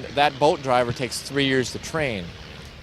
And that boat driver takes 3 years to train.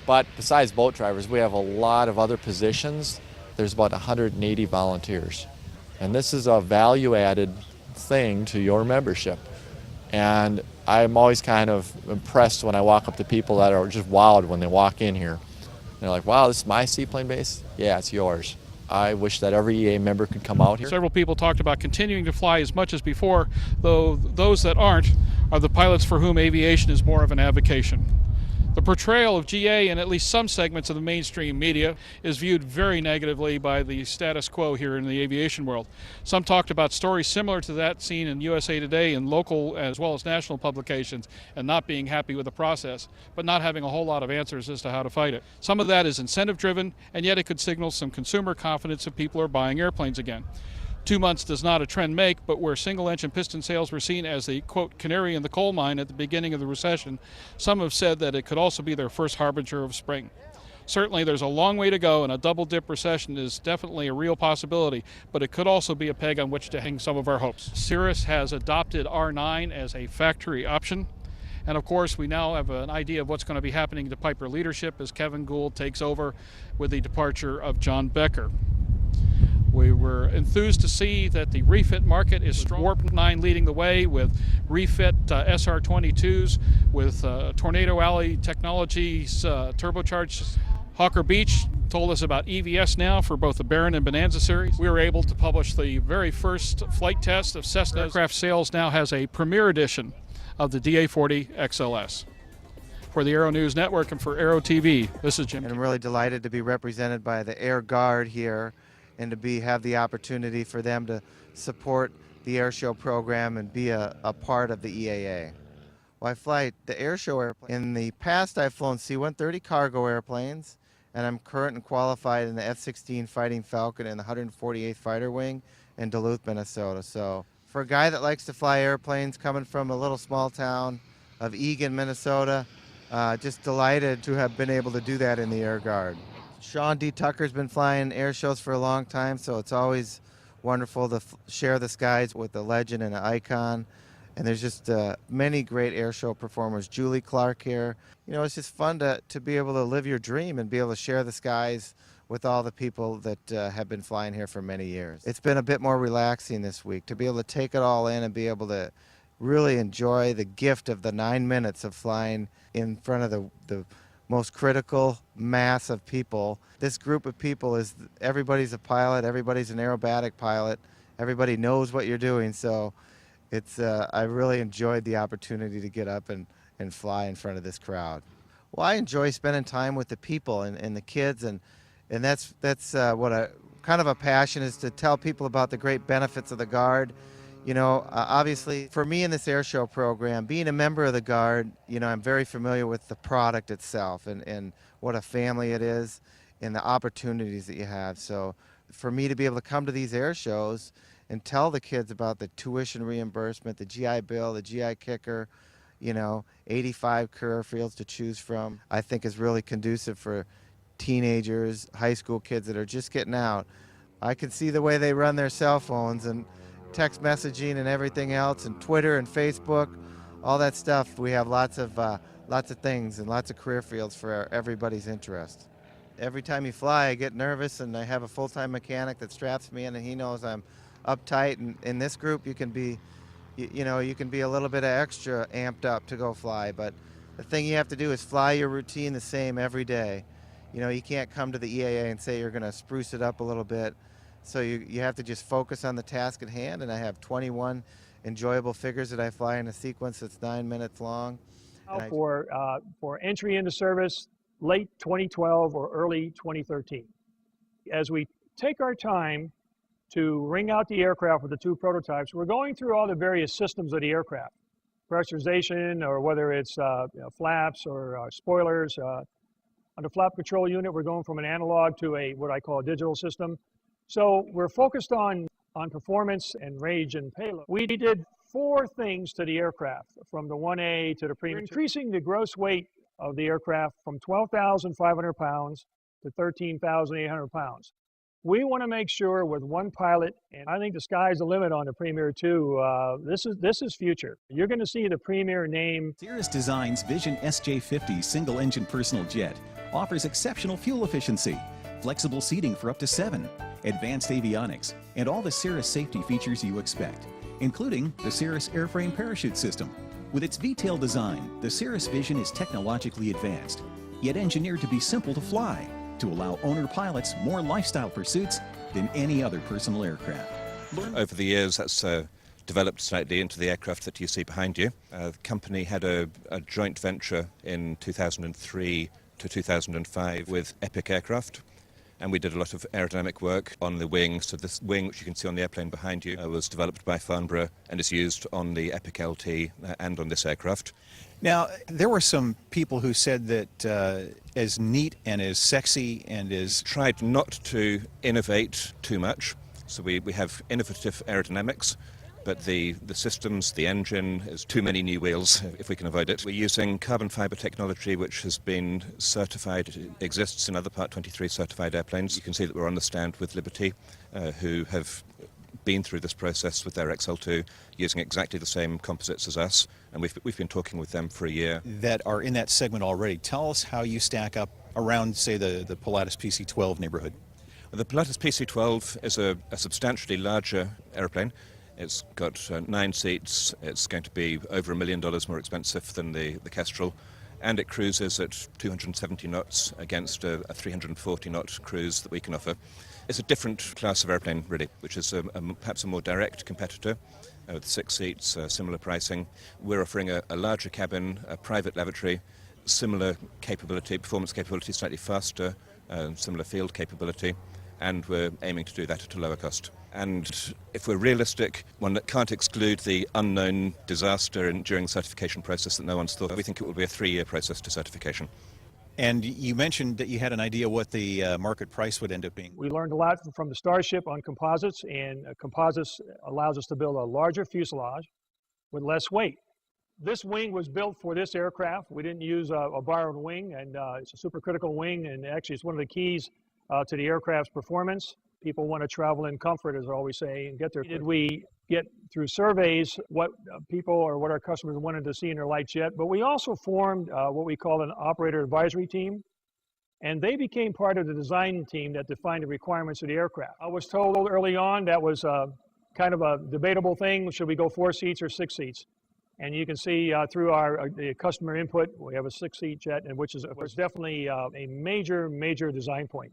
But besides boat drivers, we have a lot of other positions. There's about 180 volunteers. And this is a value-added thing to your membership. And I'm always kind of impressed when I walk up to people that are just wowed when they walk in here. They're like, wow, this is my seaplane base? Yeah, it's yours. I wish that every EA member could come out here. Several people talked about continuing to fly as much as before, though those that aren't are the pilots for whom aviation is more of an avocation. The portrayal of GA in at least some segments of the mainstream media is viewed very negatively by the status quo here in the aviation world. Some talked about stories similar to that seen in USA Today and local as well as national publications and not being happy with the process, but not having a whole lot of answers as to how to fight it. Some of that is incentive driven, and yet it could signal some consumer confidence if people are buying airplanes again. 2 months does not a trend make, but where single-engine piston sales were seen as the, quote, canary in the coal mine at the beginning of the recession, some have said that it could also be their first harbinger of spring. Certainly there's a long way to go, and a double-dip recession is definitely a real possibility, but it could also be a peg on which to hang some of our hopes. Cirrus has adopted R9 as a factory option, and of course we now have an idea of what's going to be happening to Piper leadership as Kevin Gould takes over with the departure of John Becker. We were enthused to see that the refit market is strong. Warp 9 leading the way with refit SR-22s with Tornado Alley Technologies turbocharged. Hawker Beach told us about EVS now for both the Baron and Bonanza series. We were able to publish the very first flight test of Cessna Aircraft Sales now has a premier edition of the DA-40 XLS. For the Aero News Network and for Aero TV, this is Jim. And I'm really delighted to be represented by the Air Guard here and to have the opportunity for them to support the air show program and be a part of the EAA. Well, I fly the air show airplane. In the past, I've flown C-130 cargo airplanes, and I'm current and qualified in the F-16 Fighting Falcon and the 148th Fighter Wing in Duluth, Minnesota. So for a guy that likes to fly airplanes coming from a little small town of Eagan, Minnesota, just delighted to have been able to do that in the Air Guard. Sean D. Tucker's been flying air shows for a long time, so it's always wonderful to share the skies with a legend and an icon. And there's just many great air show performers. Julie Clark here. You know, it's just fun to be able to live your dream and be able to share the skies with all the people that have been flying here for many years. It's been a bit more relaxing this week to be able to take it all in and be able to really enjoy the gift of the 9 minutes of flying in front of the most critical mass of people. This group of people is, everybody's a pilot, everybody's an aerobatic pilot, everybody knows what you're doing, so it's I really enjoyed the opportunity to get up and fly in front of this crowd. Well, I enjoy spending time with the people and the kids, and that's what kind of a passion is, to tell people about the great benefits of the Guard. You know, obviously, for me in this air show program, being a member of the Guard, you know, I'm very familiar with the product itself and what a family it is and the opportunities that you have. So for me to be able to come to these air shows and tell the kids about the tuition reimbursement, the GI Bill, the GI Kicker, you know, 85 career fields to choose from, I think is really conducive for teenagers, high school kids that are just getting out. I can see the way they run their cell phones and text messaging and everything else, and Twitter and Facebook, all that stuff. We have lots of things and lots of career fields for everybody's interest. Every time you fly, I get nervous, and I have a full-time mechanic that straps me in, and he knows I'm uptight. And in this group, you can be, you know, you can be a little bit extra amped up to go fly. But the thing you have to do is fly your routine the same every day. You know, you can't come to the EAA and say you're going to spruce it up a little bit. So you have to just focus on the task at hand, and I have 21 enjoyable figures that I fly in a sequence that's 9 minutes long. For entry into service late 2012 or early 2013. As we take our time to ring out the aircraft with the two prototypes, we're going through all the various systems of the aircraft, pressurization, or whether it's flaps or spoilers. On the flap control unit, we're going from an analog to what I call a digital system. So we're focused on performance and range and payload. We did 4 things to the aircraft, from the 1A to the premium. We're increasing the gross weight of the aircraft from 12,500 pounds to 13,800 pounds. We want to make sure with one pilot, and I think the sky's the limit on the Premier 2. This is future. You're going to see the Premier name. Cirrus Design's Vision SJ50 single-engine personal jet offers exceptional fuel efficiency, flexible seating for up to 7, advanced avionics, and all the Cirrus safety features you expect, including the Cirrus airframe parachute system. With its V-tail design, the Cirrus Vision is technologically advanced, yet engineered to be simple to fly, to allow owner pilots more lifestyle pursuits than any other personal aircraft. Over the years, that's developed slightly into the aircraft that you see behind you. The company had a joint venture in 2003 to 2005 with Epic Aircraft, and we did a lot of aerodynamic work on the wing. So this wing, which you can see on the airplane behind you, was developed by Farnborough and is used on the Epic LT and on this aircraft. Now, there were some people who said that as neat and as sexy and as... Tried not to innovate too much. So we have innovative aerodynamics, but the systems, the engine, is too many new wheels if we can avoid it. We're using carbon fiber technology, which has been certified. It exists in other Part 23 certified airplanes. You can see that we're on the stand with Liberty, who have been through this process with their XL2 using exactly the same composites as us, and we've been talking with them for a year. That are in that segment already. Tell us how you stack up around, say, the Pilatus PC-12 neighborhood. The Pilatus PC-12 is a substantially larger airplane. It's got 9 seats. It's going to be over $1 million more expensive than the Kestrel, and it cruises at 270 knots against a 340 knot cruise that we can offer. It's a different class of airplane, really, which is perhaps a more direct competitor with 6 seats, similar pricing. We're offering a larger cabin, a private lavatory, similar capability, performance capability, slightly faster, similar field capability, and we're aiming to do that at a lower cost. And if we're realistic, one that can't exclude the unknown disaster during the certification process that no one's thought of. We think it will be a 3-year process to certification. And you mentioned that you had an idea what the market price would end up being. We learned a lot from the Starship on composites, and composites allows us to build a larger fuselage with less weight. This wing was built for this aircraft. We didn't use a borrowed wing, and it's a supercritical wing, and actually it's one of the keys to the aircraft's performance. People want to travel in comfort, as I always say, and get there. Did we get through surveys what people or what our customers wanted to see in their light jet? But we also formed what we call an operator advisory team, and they became part of the design team that defined the requirements of the aircraft. I was told early on that was kind of a debatable thing. Should we go 4 seats or 6 seats? And you can see through the customer input, we have a 6-seat jet, and which is definitely a major design point.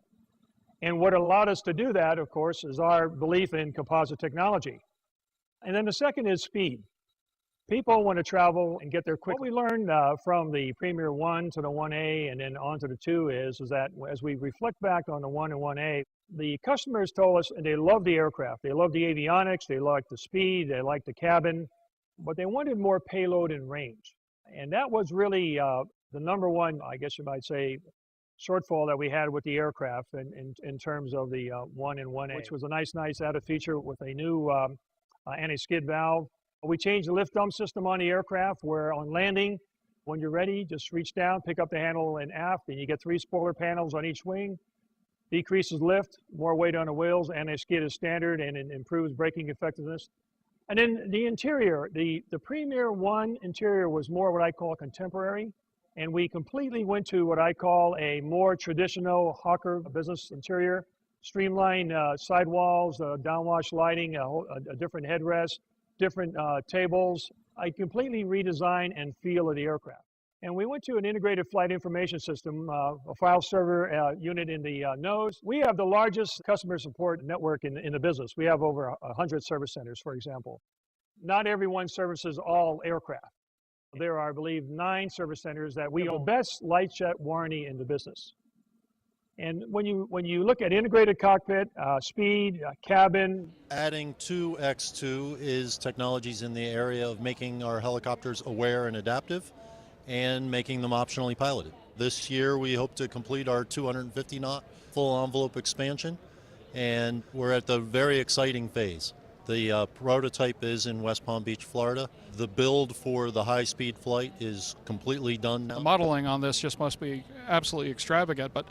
And what allowed us to do that, of course, is our belief in composite technology. And then the second is speed. People want to travel and get there quickly. What we learned from the Premier 1 to the 1A and then on to the 2 is that as we reflect back on the 1 and 1A, the customers told us, and they loved the aircraft. They loved the avionics, they liked the speed, they liked the cabin, but they wanted more payload and range. And that was really the number one, I guess you might say, shortfall that we had with the aircraft in terms of the 1 and 1A, which was a nice added feature with a new anti-skid valve. We changed the lift dump system on the aircraft where on landing, when you're ready, just reach down, pick up the handle and aft, and you get 3 spoiler panels on each wing. Decreases lift, more weight on the wheels, anti-skid is standard, and it improves braking effectiveness. And then the interior, the Premier 1 interior was more what I call contemporary. And we completely went to what I call a more traditional Hawker business interior, streamlined sidewalls, downwash lighting, a different headrest, different tables. I completely redesigned and feel of the aircraft. And we went to an integrated flight information system, a file server unit in the nose. We have the largest customer support network in the business. We have over 100 service centers, for example. Not everyone services all aircraft. There are, I believe, 9 service centers that we own. The best light jet warranty in the business. And when you look at integrated cockpit, speed, cabin. Adding to X2 is technologies in the area of making our helicopters aware and adaptive and making them optionally piloted. This year we hope to complete our 250 knot full envelope expansion, and we're at the very exciting phase. The prototype is in West Palm Beach, Florida. The build for the high-speed flight is completely done now. The modeling on this just must be absolutely extravagant, but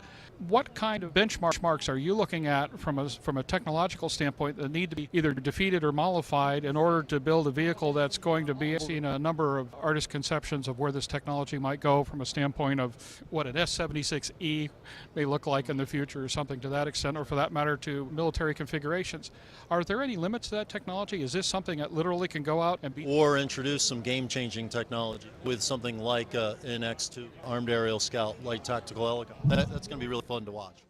what kind of benchmarks are you looking at from a technological standpoint that need to be either defeated or mollified in order to build a vehicle that's going to be seeing a number of artist conceptions of where this technology might go from a standpoint of what an S-76E may look like in the future or something to that extent, or for that matter to military configurations? Are there any limits to that technology? Is this something that literally can go out and be... Or introduce some game-changing technology with something like an X2 Armed Aerial Scout Light Tactical Helicopter. That's going to be really fun to watch.